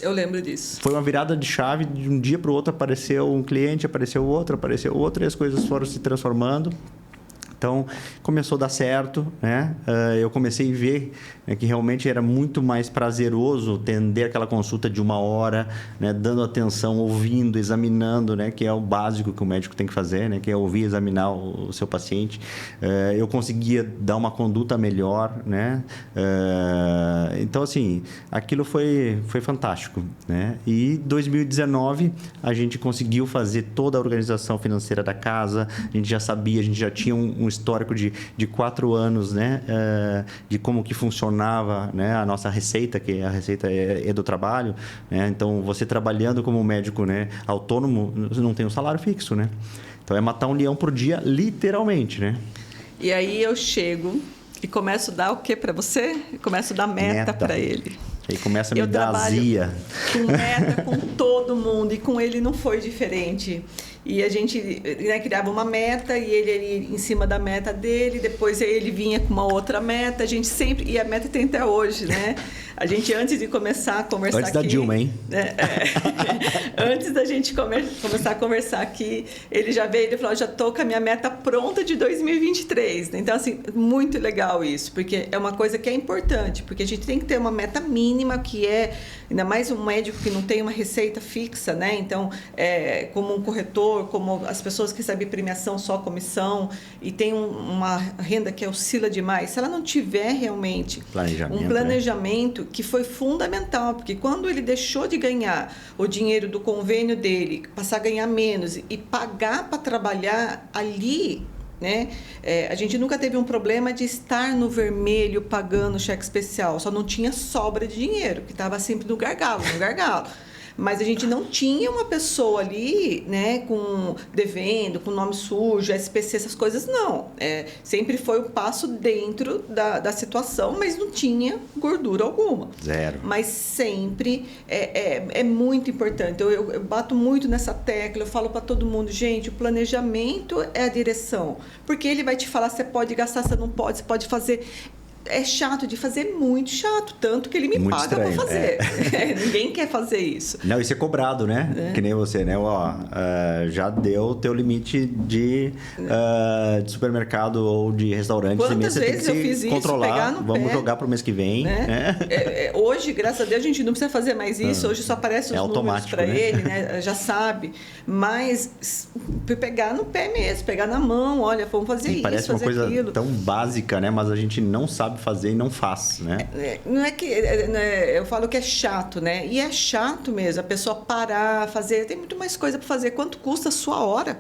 Eu lembro disso. Foi uma virada de chave, de um dia para o outro apareceu um cliente, apareceu outro, e as coisas foram se transformando. Então, começou a dar certo, né? Eu comecei a ver, né, que realmente era muito mais prazeroso atender aquela consulta de 1 hora, né? Dando atenção, ouvindo, examinando, né? Que é o básico que o médico tem que fazer, né? Que é ouvir e examinar o seu paciente. Eu conseguia dar uma conduta melhor, né? Então, assim, aquilo foi fantástico, né? E 2019, a gente conseguiu fazer toda a organização financeira da casa, a gente já sabia, a gente já tinha um histórico de 4 anos, né? De como que funcionava, né? A nossa receita, que a receita é do trabalho, né? Então, você trabalhando como médico, né? Autônomo, não tem um salário fixo, né? Então, é matar um leão por dia, literalmente, né? E aí eu chego e começo a dar o que para você? Começo a dar meta. para ele. Aí começa a me dar azia. Com meta com todo mundo, e com ele não foi diferente. E a gente, né, criava uma meta e ele em cima da meta dele, depois ele vinha com uma outra meta, a gente sempre, e a meta tem até hoje, né? A gente, antes de começar a conversar antes aqui... Antes da Dilma, hein? Antes da gente começar a conversar aqui, ele já veio e falou, já estou com a minha meta pronta de 2023. Então, assim, muito legal isso, porque é uma coisa que é importante, porque a gente tem que ter uma meta mínima, que é, ainda mais um médico que não tem uma receita fixa, né? Então, como um corretor, como as pessoas que recebem premiação só comissão e tem uma renda que oscila demais, se ela não tiver realmente um planejamento, que foi fundamental, porque quando ele deixou de ganhar o dinheiro do convênio dele, passar a ganhar menos e pagar para trabalhar ali, né? A gente nunca teve um problema de estar no vermelho pagando cheque especial, só não tinha sobra de dinheiro, que estava sempre no gargalo. Mas a gente não tinha uma pessoa ali, né, devendo, com nome sujo, SPC, essas coisas, não. Sempre foi um passo dentro da situação, mas não tinha gordura alguma. Zero. Mas sempre é muito importante. Eu bato muito nessa tecla, eu falo para todo mundo, gente, o planejamento é a direção. Porque ele vai te falar, você pode gastar, você não pode, você pode fazer... É chato de fazer, muito chato, tanto que ele me muito paga para fazer. Ninguém quer fazer isso. Não, isso é cobrado, né? Que nem você, né? Já deu o teu limite de supermercado ou de restaurante. Quantas vezes eu fiz controlar, isso, pegar no vamos pé, jogar para o mês que vem. Né? Hoje, graças a Deus, a gente não precisa fazer mais isso. Hoje só aparece os números para ele, né? Já sabe. Mas pegar no pé mesmo, pegar na mão, olha, vamos fazer isso, parece fazer uma coisa aquilo. tão básica, né? Mas a gente não sabe fazer e não faz, né? Não é que... eu falo que é chato, né? E é chato mesmo, a pessoa parar, fazer... Tem muito mais coisa para fazer. Quanto custa a sua hora,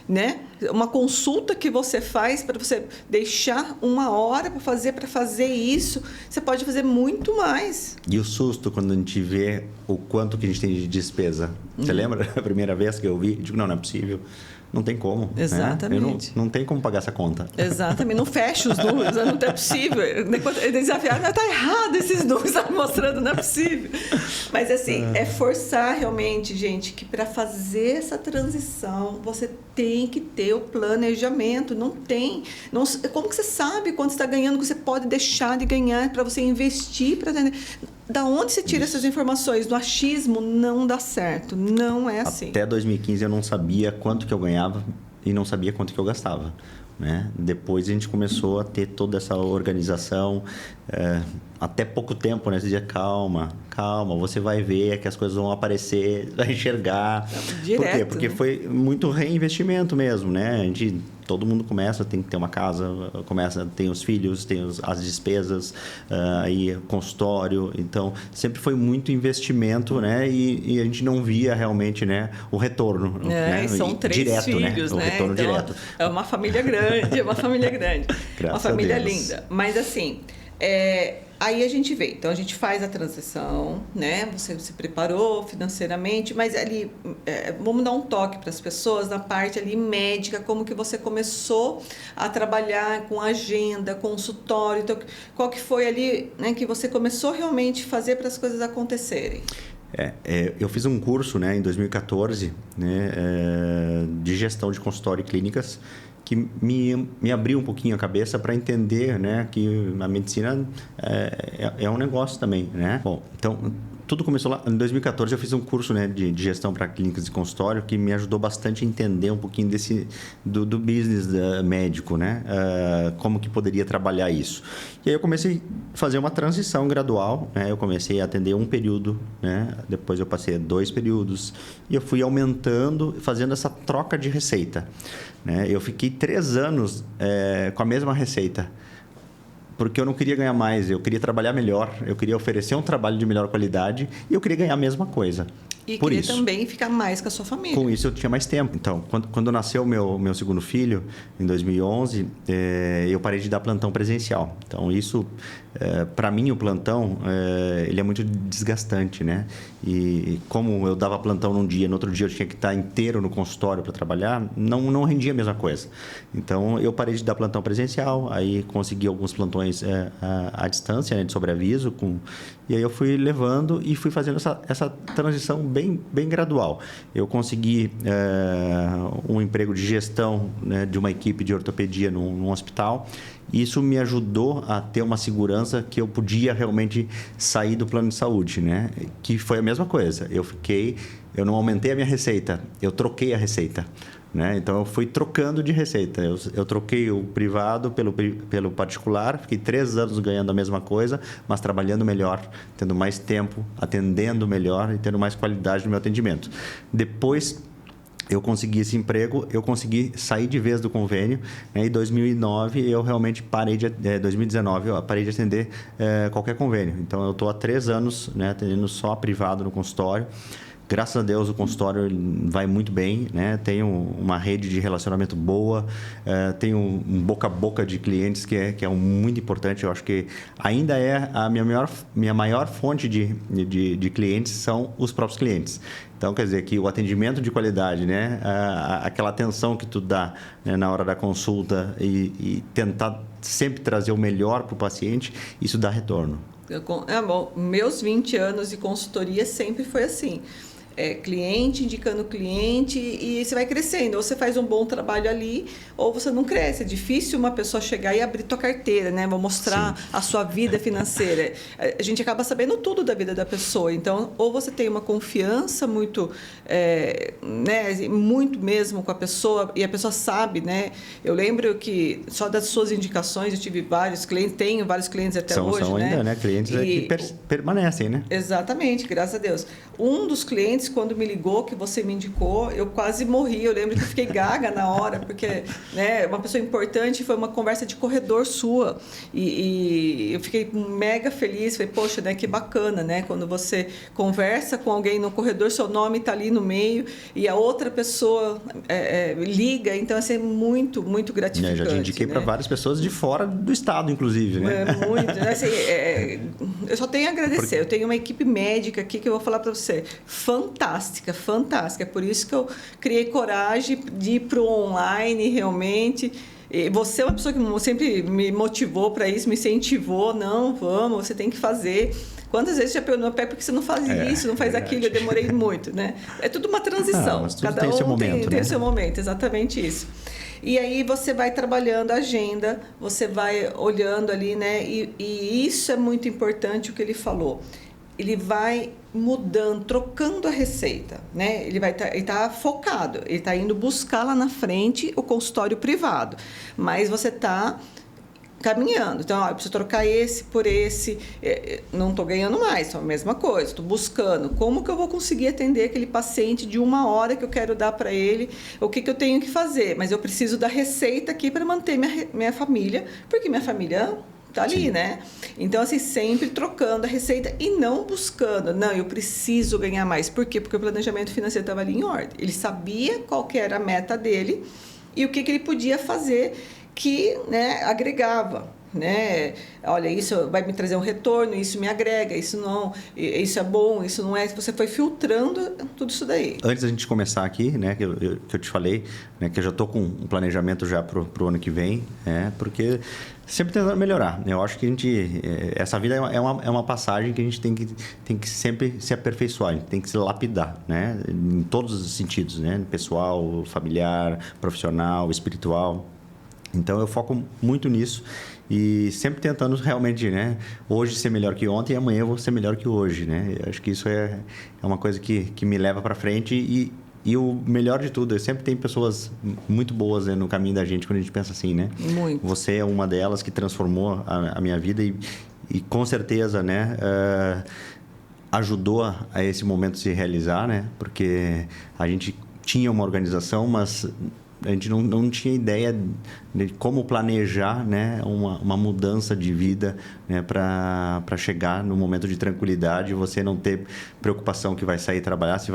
né? Uma consulta que você faz para você deixar 1 hora para fazer isso, você pode fazer muito mais. E o susto quando a gente vê o quanto que a gente tem de despesa. Você lembra a primeira vez que eu vi? Eu digo, não é possível. Não tem como. Exatamente. Né? Não tem como pagar essa conta. Exatamente. Não fecha os números, não é possível. Desafiar, está errado esses números, está mostrando, não é possível. Mas, assim, é forçar realmente, gente, que para fazer essa transição, você tem que ter o planejamento. Não tem. Como que você sabe quanto você está ganhando, que você pode deixar de ganhar para você investir? Da onde você tira essas informações? No achismo não dá certo. Não é assim. Até 2015 eu não sabia quanto que eu ganhava e não sabia quanto que eu gastava, né? Depois a gente começou a ter toda essa organização. Até pouco tempo, né? Você dizia, calma, você vai ver que as coisas vão aparecer, vai enxergar. Direto, por quê? Porque foi muito reinvestimento mesmo, né? Todo mundo tem que ter uma casa, tem os filhos, tem as despesas, aí consultório. Então, sempre foi muito investimento, né? E a gente não via realmente, né, o retorno. Né? São 3 direto, filhos, né? O retorno então, direto. É uma família grande, uma família linda. Mas, assim... aí a gente vê, então a gente faz a transição, né? Você se preparou financeiramente, mas ali vamos dar um toque para as pessoas na parte ali médica, como que você começou a trabalhar com agenda, consultório, então, qual que foi ali, né, que você começou realmente a fazer para as coisas acontecerem? Eu fiz um curso, né, em 2014, né, de gestão de consultório e clínicas, que me abriu um pouquinho a cabeça para entender, né, que a medicina é um negócio também, né? Bom, então tudo começou lá em 2014. Eu fiz um curso, né, de gestão para clínicas de consultório que me ajudou bastante a entender um pouquinho do business médico, né? Como que poderia trabalhar isso. E aí eu comecei a fazer uma transição gradual, né? Eu comecei a atender um período, né? Depois eu passei a 2 períodos e eu fui aumentando, fazendo essa troca de receita, né? Eu fiquei 3 anos com a mesma receita, porque eu não queria ganhar mais, eu queria trabalhar melhor, eu queria oferecer um trabalho de melhor qualidade e eu queria ganhar a mesma coisa. E queria também ficar mais com a sua família. Com isso eu tinha mais tempo. Então, quando nasceu meu segundo filho, em 2011, eu parei de dar plantão presencial. Então, isso, para mim, o plantão, ele é muito desgastante, né? E como eu dava plantão num dia, no outro dia eu tinha que estar inteiro no consultório para trabalhar, não rendia a mesma coisa. Então, eu parei de dar plantão presencial, aí consegui alguns plantões à distância, né, de sobreaviso, e aí eu fui levando e fui fazendo essa transição bem gradual. Eu consegui um emprego de gestão, né, de uma equipe de ortopedia num hospital. Isso me ajudou a ter uma segurança que eu podia realmente sair do plano de saúde, né? Que foi a mesma coisa. Eu não aumentei a minha receita, eu troquei a receita, né? Então, eu fui trocando de receita. Eu troquei o privado pelo particular, fiquei 3 anos ganhando a mesma coisa, mas trabalhando melhor, tendo mais tempo, atendendo melhor e tendo mais qualidade no meu atendimento. Depois eu consegui esse emprego, eu consegui sair de vez do convênio, né? Em 2009 eu realmente 2019 eu parei de atender qualquer convênio. Então, eu estou há 3 anos, né, atendendo só privado no consultório. Graças a Deus o consultório vai muito bem, né? Tenho uma rede de relacionamento boa, tenho um boca a boca de clientes que é muito importante. Eu acho que ainda é a minha maior fonte de clientes são os próprios clientes. Então, quer dizer que o atendimento de qualidade, né? Aquela atenção que tu dá, né, na hora da consulta e tentar sempre trazer o melhor para o paciente, isso dá retorno. Bom, meus 20 anos de consultoria sempre foi assim. Cliente indicando cliente e você vai crescendo. Ou você faz um bom trabalho ali, ou você não cresce. É difícil uma pessoa chegar e abrir tua carteira, né? Vou mostrar a sua vida financeira. A gente acaba sabendo tudo da vida da pessoa. Então, ou você tem uma confiança muito, né, muito mesmo com a pessoa, e a pessoa sabe, né? Eu lembro que só das suas indicações, eu tive vários clientes, tenho vários clientes até hoje, são né? ainda, né? Clientes que permanecem, né? Exatamente, graças a Deus. Um dos clientes, quando me ligou, que você me indicou, eu quase morri. Eu lembro que eu fiquei gaga na hora, porque, né, uma pessoa importante, foi uma conversa de corredor sua. E eu fiquei mega feliz. Falei, poxa, né, que bacana, né? Quando você conversa com alguém no corredor, seu nome está ali no meio e a outra pessoa liga. Então, assim, é muito, muito gratificante. Já te indiquei, né, para várias pessoas de fora do estado, inclusive, né? Muito. Né? Assim, eu só tenho a agradecer. Eu tenho uma equipe médica aqui que eu vou falar para você. Fantástica, fantástica. É por isso que eu criei coragem de ir para o online, realmente. E você é uma pessoa que sempre me motivou para isso, me incentivou. Não, vamos, você tem que fazer. Quantas vezes você já pegou no meu pé porque você não faz isso, não faz aquilo? Eu demorei muito, né? É tudo uma transição. Mas tudo cada tem seu momento, tem né? seu momento, exatamente isso. E aí você vai trabalhando a agenda, você vai olhando ali, né? E isso é muito importante o que ele falou. Ele vai mudando, trocando a receita, né? Ele tá focado, ele está indo buscar lá na frente o consultório privado, mas você está caminhando. Então, eu preciso trocar esse por esse, não estou ganhando mais, é a mesma coisa, estou buscando como que eu vou conseguir atender aquele paciente de 1 hora que eu quero dar para ele, o que eu tenho que fazer, mas eu preciso da receita aqui para manter minha família, porque minha família tá ali, né? Então, assim, sempre trocando a receita e não buscando. Não, eu preciso ganhar mais. Por quê? Porque o planejamento financeiro estava ali em ordem. Ele sabia qual que era a meta dele e o que ele podia fazer que, né, agregava, né? Olha, isso vai me trazer um retorno, isso me agrega, isso não, isso é bom, isso não é. Você foi filtrando tudo isso daí. Antes da gente começar aqui, né, que eu te falei, né, que eu já estou com um planejamento já pro ano que vem, né, porque sempre tentando melhorar. Eu acho que essa vida é uma passagem que a gente tem que sempre se aperfeiçoar, a gente tem que se lapidar, né, em todos os sentidos, né, pessoal, familiar, profissional, espiritual. Então, eu foco muito nisso e sempre tentando realmente, né, hoje ser melhor que ontem e amanhã eu vou ser melhor que hoje, né? Eu acho que isso é uma coisa que me leva para frente e o melhor de tudo, sempre tem pessoas muito boas, né, no caminho da gente quando a gente pensa assim, né? Muito. Você é uma delas que transformou a minha vida e com certeza, né, ajudou a esse momento se realizar, né? Porque a gente tinha uma organização, mas a gente não tinha ideia de como planejar, né, uma mudança de vida, né, para chegar no momento de tranquilidade e você não ter preocupação que vai sair trabalhar, se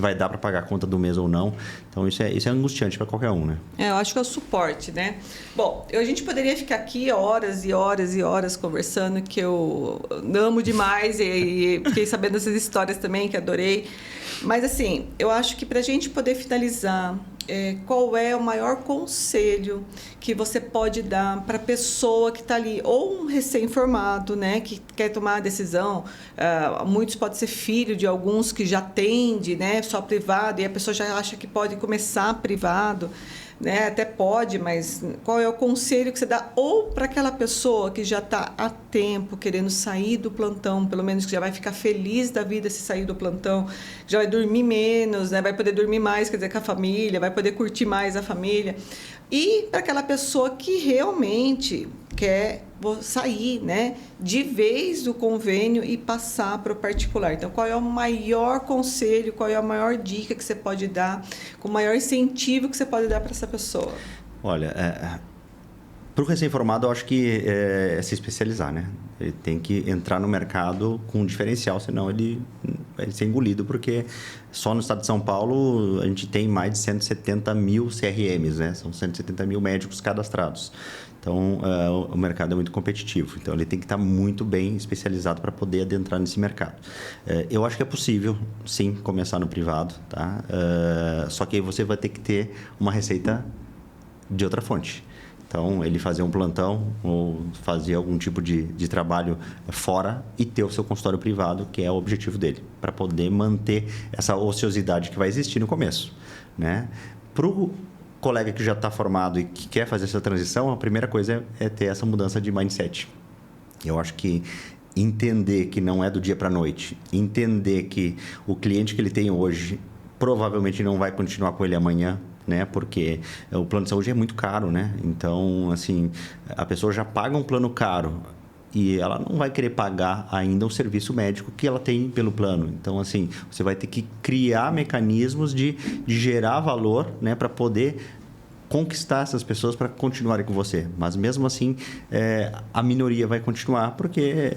vai dar para pagar a conta do mês ou não. Então, isso é angustiante para qualquer um, né? Eu acho que é o suporte, né? Bom, a gente poderia ficar aqui horas e horas e horas conversando, que eu amo demais e fiquei sabendo dessas histórias também, que adorei. Mas, assim, eu acho que para a gente poder finalizar, qual é o maior conselho que você pode dar para a pessoa que está ali, ou um recém-formado, né, que quer tomar a decisão, muitos podem ser filho de alguns que já atende, né, só privado, e a pessoa já acha que pode começar privado, né, até pode, mas qual é o conselho que você dá, ou para aquela pessoa que já está há tempo querendo sair do plantão, pelo menos que já vai ficar feliz da vida se sair do plantão, já vai dormir menos, né, vai poder dormir mais, quer dizer, com a família, vai poder curtir mais a família, e para aquela pessoa que realmente quer sair, né, de vez do convênio e passar para o particular. Então, qual é o maior conselho, qual é a maior dica que você pode dar, o maior incentivo que você pode dar para essa pessoa? Olha, para o recém-formado, eu acho que é se especializar, né? Ele tem que entrar no mercado com um diferencial, senão ele vai ser engolido, porque só no estado de São Paulo a gente tem mais de 170 mil CRMs, né? São 170 mil médicos cadastrados. Então, o mercado é muito competitivo. Então, ele tem que estar muito bem especializado para poder adentrar nesse mercado. Eu acho que é possível, sim, começar no privado, tá? Só que aí você vai ter que ter uma receita de outra fonte. Então, ele fazer um plantão ou fazer algum tipo de trabalho fora e ter o seu consultório privado, que é o objetivo dele, para poder manter essa ociosidade que vai existir no começo, né? Para o colega que já está formado e que quer fazer essa transição, a primeira coisa é ter essa mudança de mindset. Eu acho que entender que não é do dia para a noite, entender que o cliente que ele tem hoje provavelmente não vai continuar com ele amanhã, né? Porque o plano de saúde é muito caro, né? Então, assim, a pessoa já paga um plano caro e ela não vai querer pagar ainda o serviço médico que ela tem pelo plano. Então, assim, você vai ter que criar mecanismos de gerar valor, né, para poder conquistar essas pessoas para continuarem com você. Mas, mesmo assim, a minoria vai continuar, porque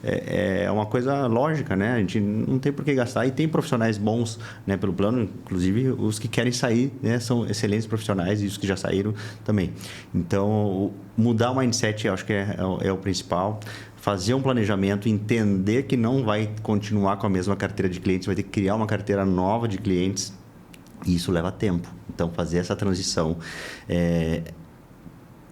é uma coisa lógica, né? A gente não tem por que gastar. E tem profissionais bons, né, pelo plano, inclusive os que querem sair, né, são excelentes profissionais, e os que já saíram também. Então, mudar o mindset, eu acho que é o principal. Fazer um planejamento, entender que não vai continuar com a mesma carteira de clientes, vai ter que criar uma carteira nova de clientes, e isso leva tempo. Então, fazer essa transição,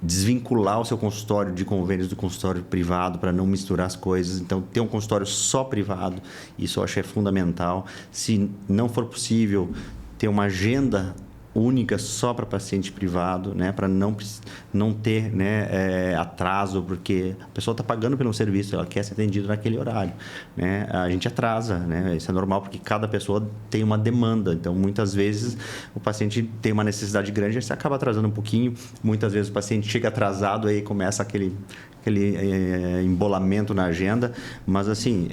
desvincular o seu consultório de convênios do consultório privado para não misturar as coisas. Então, ter um consultório só privado, isso eu acho que é fundamental. Se não for possível, ter uma agenda única só para paciente privado, né, para não ter, né, atraso, porque a pessoa está pagando pelo serviço, ela quer ser atendida naquele horário, né? A gente atrasa, né? Isso é normal, porque cada pessoa tem uma demanda. Então, muitas vezes o paciente tem uma necessidade grande, você acaba atrasando um pouquinho. Muitas vezes o paciente chega atrasado, aí começa aquele embolamento na agenda. Mas, assim,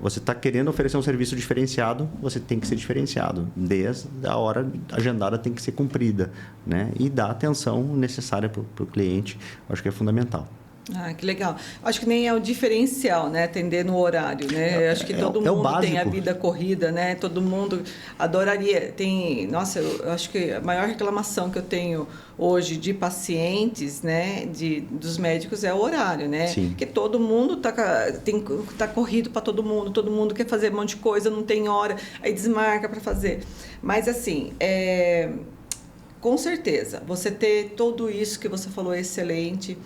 você está querendo oferecer um serviço diferenciado, você tem que ser diferenciado. Desde a hora agendada tem que ser cumprida, né? E dar a atenção necessária para o cliente, acho que é fundamental. Ah, que legal. Acho que nem é o diferencial, né? Atender no horário, né? Acho que todo mundo tem a vida corrida, né? Todo mundo adoraria. Nossa, eu acho que a maior reclamação que eu tenho hoje de pacientes, né? Dos médicos é o horário, né? Sim. Porque todo mundo tá corrido para todo mundo quer fazer um monte de coisa, não tem hora, aí desmarca para fazer. Mas, assim, com certeza, você ter tudo isso que você falou é excelente.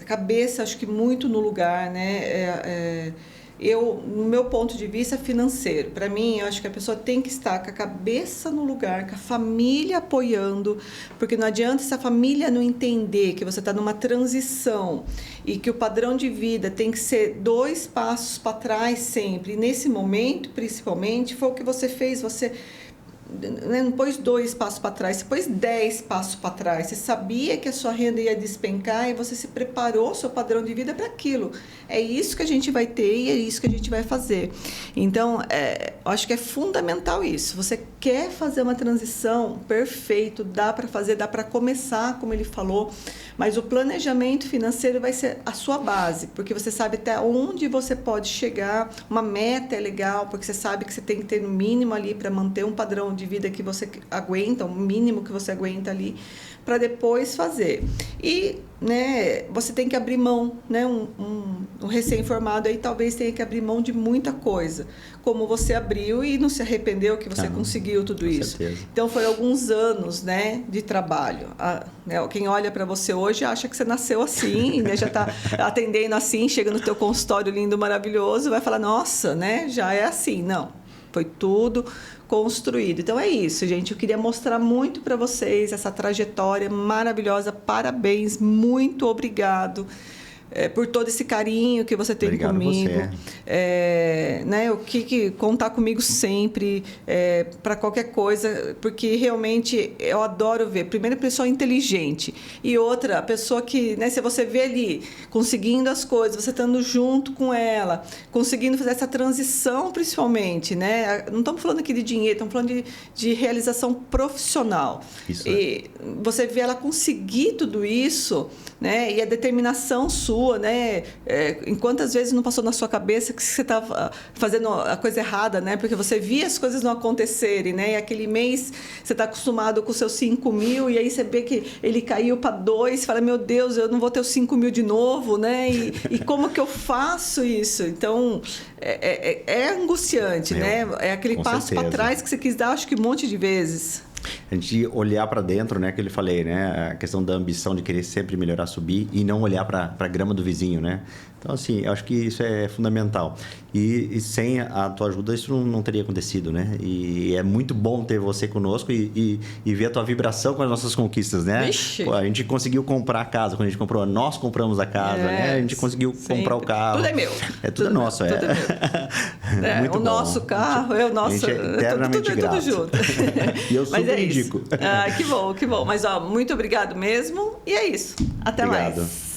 Cabeça, acho que muito no lugar, né? no meu ponto de vista financeiro, para mim, eu acho que a pessoa tem que estar com a cabeça no lugar, com a família apoiando, porque não adianta essa família não entender que você está numa transição e que o padrão de vida tem que ser 2 passos para trás sempre. E nesse momento, principalmente, foi o que você fez, você não pôs 2 passos para trás, você pôs 10 passos para trás. Você sabia que a sua renda ia despencar e você se preparou o seu padrão de vida para aquilo. É isso que a gente vai ter e é isso que a gente vai fazer. Então, eu acho que é fundamental isso. Você quer fazer uma transição, perfeito, dá para fazer, dá para começar, como ele falou, mas o planejamento financeiro vai ser a sua base, porque você sabe até onde você pode chegar. Uma meta é legal, porque você sabe que você tem que ter no mínimo ali para manter um padrão de vida que você aguenta, o mínimo que você aguenta ali, para depois fazer. E, né, você tem que abrir mão, né, um recém-formado aí talvez tenha que abrir mão de muita coisa, como você abriu e não se arrependeu que você conseguiu tudo isso. Certeza. Então, foi alguns anos, né, de trabalho. Quem olha para você hoje acha que você nasceu assim, né, já está atendendo assim, chega no teu consultório lindo, maravilhoso, vai falar, nossa, né, já é assim. Não, foi tudo construído. Então é isso, gente. Eu queria mostrar muito para vocês essa trajetória maravilhosa. Parabéns, muito obrigado por todo esse carinho que você tem Obrigado comigo. você. Né, o que contar comigo sempre para qualquer coisa, porque realmente eu adoro ver. Primeiro, a pessoa inteligente e outra, a pessoa que, né, se você vê ali conseguindo as coisas, você estando junto com ela, conseguindo fazer essa transição, principalmente, né? Não estamos falando aqui de dinheiro, estamos falando de realização profissional. Isso. E você vê ela conseguir tudo isso, né? E a determinação sua, né? Em quantas vezes não passou na sua cabeça que você estava fazendo a coisa errada, né? Porque você via as coisas não acontecerem, né? E aquele mês você está acostumado com os seus 5 mil e aí você vê que ele caiu para 2, fala, meu Deus, eu não vou ter os 5 mil de novo, né? E como que eu faço isso? Então, é angustiante, né? É aquele passo para trás que você quis dar, acho que um monte de vezes. A gente olhar para dentro, né, que ele falei, né, a questão da ambição de querer sempre melhorar, subir e não olhar para a grama do vizinho, né? Então, assim, eu acho que isso é fundamental. E sem a tua ajuda, isso não teria acontecido, né? E é muito bom ter você conosco e ver a tua vibração com as nossas conquistas, né? Pô, a gente conseguiu comprar a casa, quando a gente comprou, nós compramos a casa, né? A gente conseguiu comprar o carro. Tudo é meu. Tudo nosso, Tudo é meu. Muito o bom. nosso carro é o nosso... A gente é eternamente grato. Tudo junto. E eu super indico. Que bom, que bom. Mas, muito obrigado mesmo. E é isso. Até mais.